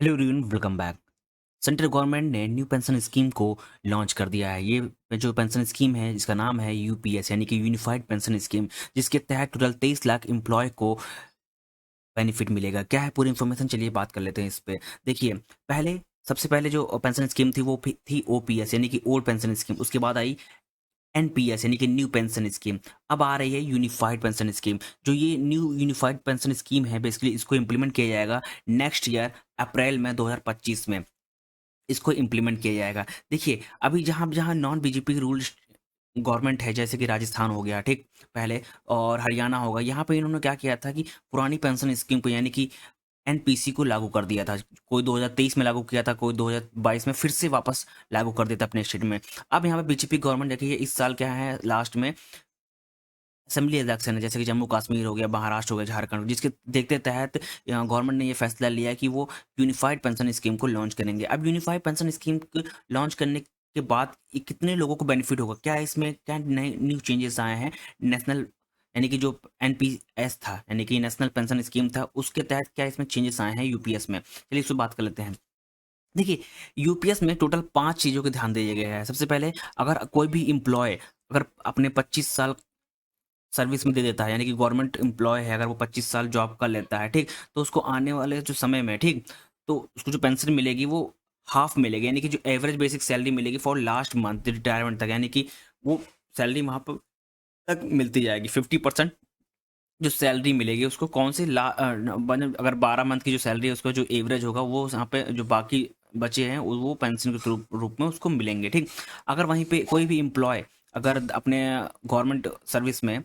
Hello everyone, welcome back. Central government ने new pension scheme को launch कर दिया है। ये जो पेंशन स्कीम है इसका नाम है यूपीएस यानी कि यूनिफाइड पेंशन स्कीम, जिसके तहत टोटल 23 लाख एम्प्लॉय को बेनिफिट मिलेगा। क्या है पूरी इन्फॉर्मेशन, चलिए बात कर लेते हैं इस पे। देखिए, पहले सबसे पहले जो पेंशन स्कीम थी वो थी ओपीएस यानी कि ओल्ड पेंशन स्कीम। उसके बाद आई एनपीएस यानी कि न्यू पेंशन स्कीम। अब आ रही है यूनिफाइड पेंशन स्कीम। जो ये न्यू यूनिफाइड पेंशन स्कीम है, बेसिकली इसको इम्प्लीमेंट किया जाएगा नेक्स्ट ईयर अप्रैल में 2025 में इसको इम्प्लीमेंट किया जाएगा। देखिए, अभी जहाँ जहाँ नॉन बीजेपी रूल्स गवर्नमेंट है, जैसे कि राजस्थान हो गया, ठीक, पहले, और हरियाणा होगा, यहाँ पे इन्होंने क्या किया था कि पुरानी पेंशन स्कीम को यानी कि एनपीसी को लागू कर दिया था। कोई 2023 में लागू किया था, कोई 2022 में फिर से वापस लागू कर देता अपने स्टेट में। अब यहाँ पे बीजेपी गवर्नमेंट देखिए, इस साल क्या है, लास्ट में असेंबली इलेक्शन है, जैसे कि जम्मू कश्मीर हो गया, महाराष्ट्र हो गया, झारखंड, जिसके देखते तहत गवर्नमेंट ने ये फैसला लिया है कि वो यूनिफाइड पेंशन स्कीम को लॉन्च करेंगे। अब यूनिफाइड पेंशन स्कीम को लॉन्च करने के बाद कितने लोगों को बेनिफिट होगा, क्या इसमें क्या नए न्यू चेंजेस आए हैं। नेशनल यानी कि जो एनपीएस था यानी कि नेशनल पेंशन स्कीम था, उसके तहत क्या इसमें चेंजेस आए हैं यूपीएस में, चलिए इस पर बात कर लेते हैं। देखिए, यूपीएस में टोटल 5 चीज़ों के ध्यान दिया गया है। सबसे पहले, अगर कोई भी एम्प्लॉय अगर अपने 25 साल सर्विस में दे देता है, यानी कि गवर्नमेंट एम्प्लॉय है, अगर वो 25 साल जॉब कर लेता है, ठीक, तो उसको आने वाले जो समय में, ठीक, तो उसको जो पेंशन मिलेगी वो हाफ मिलेगी, यानी कि जो एवरेज बेसिक सैलरी मिलेगी फॉर लास्ट मंथ रिटायरमेंट तक, यानी कि वो सैलरी वहाँ पर तक मिलती जाएगी। 50% जो सैलरी मिलेगी उसको कौन सी अगर 12 मंथ की जो सैलरी है उसका जो एवरेज होगा वो यहाँ पे जो बाकी बचे हैं वो पेंशन के रूप में उसको मिलेंगे, ठीक। अगर वहीं पे कोई भी एम्प्लॉय अगर अपने गवर्नमेंट सर्विस में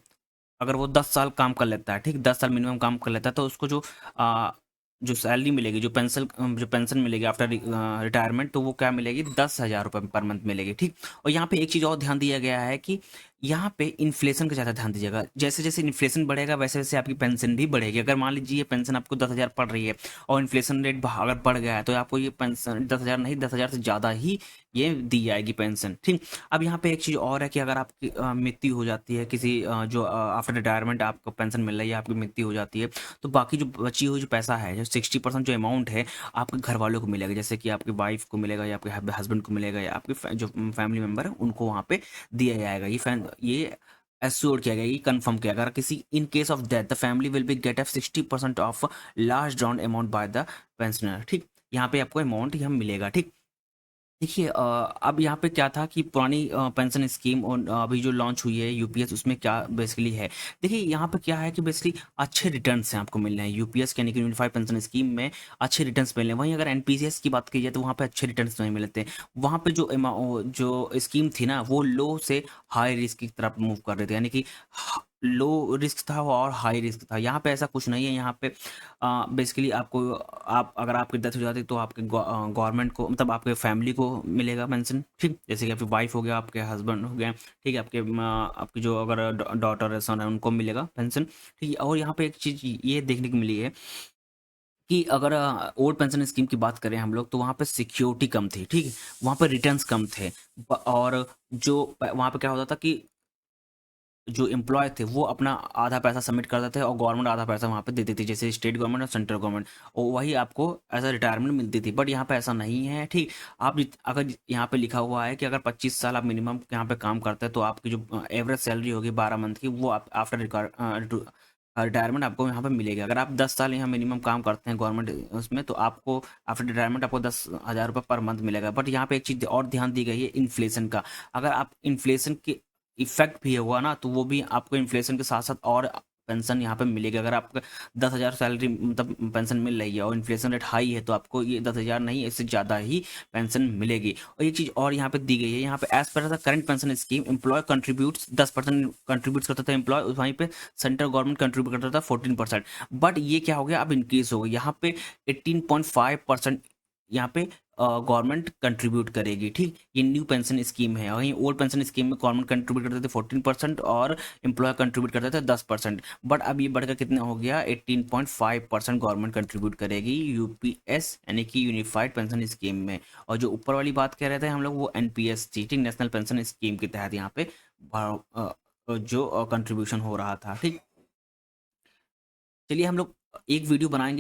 अगर वो 10 साल काम कर लेता है, ठीक, 10 साल मिनिमम काम कर लेता है, तो उसको जो सैलरी मिलेगी, जो पेंशन मिलेगी आफ्टर रिटायरमेंट, तो वो क्या मिलेगी, 10,000 रुपये पर मंथ मिलेगी, ठीक। और यहाँ पे एक चीज़ और ध्यान दिया गया है कि यहाँ पे इन्फ्लेशन का ज़्यादा ध्यान दीजिएगा। जैसे जैसे इन्फ्लेशन बढ़ेगा वैसे वैसे आपकी पेंशन भी बढ़ेगी। अगर मान लीजिए पेंशन आपको 10,000 पड़ रही है और इन्फ्लेशन रेट अगर बढ़ गया है, तो आपको ये पेंशन 10,000 नहीं, 10,000 से ज़्यादा ही ये दी जाएगी पेंशन, ठीक। अब यहाँ पे एक चीज़ और है कि अगर आपकी मृत्यु हो जाती है, किसी जो आफ्टर रिटायरमेंट आपको पेंशन मिल रही है, आपकी मृत्यु हो जाती है, तो बाकी जो बची हुई जो पैसा है, जो 60% जो अमाउंट है, आपके घर वालों को मिलेगा। जैसे कि आपकी वाइफ को मिलेगा या आपके हस्बैंड को मिलेगा या आपके जो फैमिली मेम्बर है उनको वहाँ पे दिया जाएगा। ये एश्योर किया गया, ये कंफर्म किया गया। अगर किसी in case of death the family will be get of 60% of last drawn amount by the pensioner, ठीक। यहाँ पे आपको अमाउंट यह मिलेगा, ठीक। देखिए, अब यहाँ पे क्या था कि पुरानी पेंशन स्कीम और अभी जो लॉन्च हुई है यूपीएस, उसमें क्या बेसिकली है। देखिए, यहाँ पे क्या है कि बेसिकली अच्छे रिटर्न्स हैं आपको मिल रहे हैं यूपीएस के, यानी कि यूनिफाइड पेंशन स्कीम में अच्छे रिटर्न्स मिल रहे हैं। वहीं अगर एनपीसीएस की बात की जाए तो वहाँ पे अच्छे रिटर्न्स नहीं मिलते। वहाँ पे जो स्कीम थी ना, वो लो से हाई रिस्क की तरफ मूव कर रहे थे, यानी कि लो रिस्क था और हाई रिस्क था। यहाँ पे ऐसा कुछ नहीं है। यहाँ पे बेसिकली आपको, आप अगर आपकी डेथ हो जाती है तो आपके गवर्नमेंट को, मतलब आपके फैमिली को मिलेगा पेंशन, ठीक। जैसे कि आपकी वाइफ हो गया, आपके हस्बैंड हो गया, ठीक है, आपकी जो अगर डॉटर है, सन है, उनको मिलेगा पेंशन, ठीक है। और यहाँ पे एक चीज़ ये देखने को मिली है कि अगर ओल्ड पेंशन स्कीम की बात करें हम लोग, तो वहाँ पे सिक्योरिटी कम थी, ठीक है, वहाँ पे रिटर्न्स कम थे। और जो वहाँ पे क्या होता था कि जो एम्प्लॉय थे वो अपना आधा पैसा सबमिट करते थे और गवर्नमेंट आधा पैसा वहाँ पे देती थी, जैसे स्टेट गवर्नमेंट और सेंट्रल गवर्नमेंट, और वही आपको एज अ रिटायरमेंट मिलती थी। बट यहाँ पे ऐसा नहीं है, ठीक। अगर यहाँ पे लिखा हुआ है कि अगर 25 साल आप मिनिमम यहाँ पे काम करते हैं, तो आपकी जो एवरेज सैलरी होगी 12 मंथ की, वो आप आफ्टर रिटायरमेंट आपको यहाँ पे मिलेगी। अगर आप 10 साल यहाँ मिनिमम काम करते हैं गवर्नमेंट उसमें, तो आपको आफ्टर रिटायरमेंट आपको 10,000 रुपये पर मंथ मिलेगा। बट यहाँ पे एक चीज़ और ध्यान दी गई है, इन्फ्लेशन का। अगर आप इन्फ्लेशन के इफेक्ट भी हुआ ना, तो वो भी आपको इन्फ्लेशन के साथ साथ और पेंशन यहाँ पे मिलेगी। अगर आपको 10,000 सैलरी मतलब पेंशन मिल रही है और इन्फ्लेशन रेट हाई है, तो आपको ये 10,000 नहीं, इससे ज़्यादा ही पेंशन मिलेगी। और ये चीज़ और यहाँ पे दी गई है, यहाँ पे as per the current pension scheme employ contributes 10% contribute करता था एम्प्लॉय, वहीं पे सेंट्रल गवर्नमेंट कंट्रीब्यूट करता था 14%। बट ये क्या हो गया, अब इंक्रीज हो गया, यहाँ पे 18.5% यहाँ पे गवर्नमेंट कंट्रीब्यूट करेगी, ठीक। ये न्यू पेंशन स्कीम है। वहीं ओल्ड पेंशन स्कीम में गवर्नमेंट कंट्रीब्यूट करते थे 14% और एम्प्लॉय कंट्रीब्यूट करते थे 10%। बट अब ये बढ़कर कितना हो गया, 18.5% गवर्नमेंट कंट्रीब्यूट करेगी यूपीएस यानी कि यूनिफाइड पेंशन स्कीम में। और जो ऊपर वाली बात कह रहे थे हम लोग, वो एनपीएस थी, ठीक, नेशनल पेंशन स्कीम के तहत यहाँ पे जो कंट्रीब्यूशन हो रहा था, ठीक। चलिए हम लोग एक वीडियो बनाएंगे।